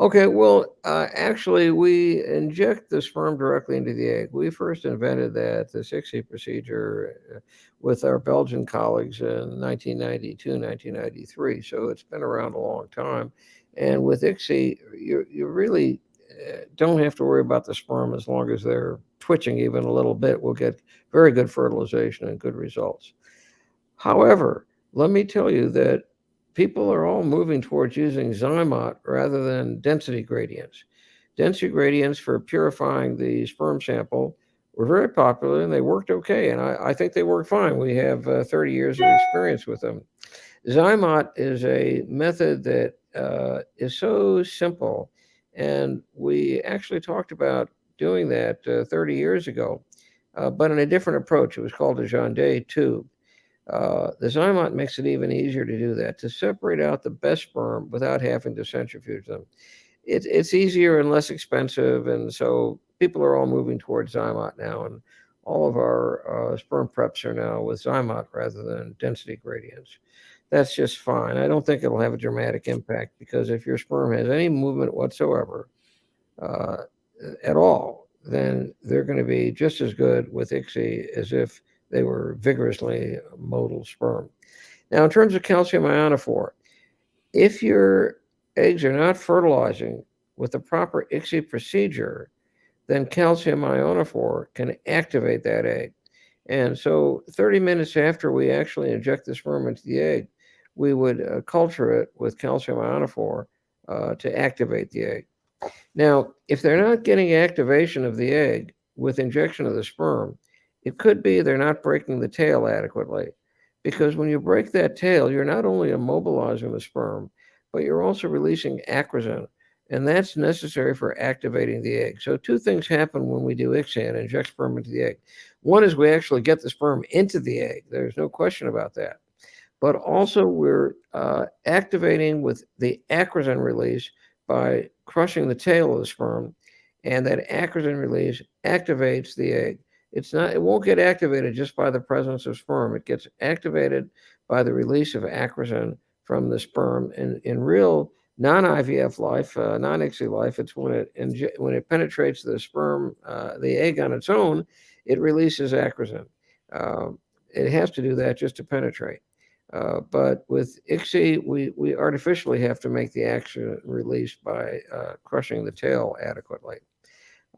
Okay, well, actually, we inject the sperm directly into the egg. We first invented that, this ICSI procedure, with our Belgian colleagues in 1992, 1993. So it's been around a long time. And with ICSI, you really don't have to worry about the sperm as long as they're twitching even a little bit. We'll get very good fertilization and good results. However, let me tell you that people are all moving towards using Zymot rather than density gradients. Density gradients for purifying the sperm sample were very popular and they worked okay. And I think they work fine. We have 30 years of experience with them. Zymot is a method that is so simple. And we actually talked about doing that 30 years ago, but in a different approach. It was called a Sherman J tube. The Zymot makes it even easier to do that, to separate out the best sperm without having to centrifuge them. It's easier and less expensive, and so people are all moving towards Zymot now, and all of our sperm preps are now with Zymot rather than density gradients. That's just fine. I don't think it'll have a dramatic impact because if your sperm has any movement whatsoever uh, at all, then they're going to be just as good with ICSI as if they were vigorously motile sperm. Now, in terms of calcium ionophore, if your eggs are not fertilizing with the proper ICSI procedure, then calcium ionophore can activate that egg. And so 30 minutes after we actually inject the sperm into the egg, we would culture it with calcium ionophore to activate the egg. Now, if they're not getting activation of the egg with injection of the sperm, it could be they're not breaking the tail adequately. Because when you break that tail, you're not only immobilizing the sperm, but you're also releasing acrosin. And that's necessary for activating the egg. So two things happen when we do ICSI and inject sperm into the egg. One is we actually get the sperm into the egg. There's no question about that. But also we're activating with the acrosin release by crushing the tail of the sperm, and that acrosin release activates the egg. It won't get activated just by the presence of sperm. It gets activated by the release of acrosin from the sperm. In real non-IVF life, non-ICSI life, it's when it penetrates the sperm, the egg on its own, it releases acrosin. It has to do that just to penetrate. But with ICSI, we artificially have to make the action release by crushing the tail adequately.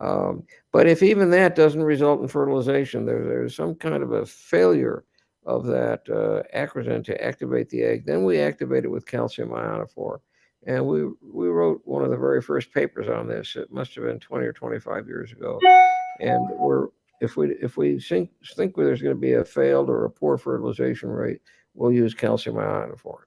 But if even that doesn't result in fertilization, there's some kind of a failure of that acrosin to activate the egg, then we activate it with calcium ionophore. And we wrote one of the very first papers on this. It must have been 20 or 25 years ago. And if we think there's going to be a failed or a poor fertilization rate, we'll use calcium ionophore.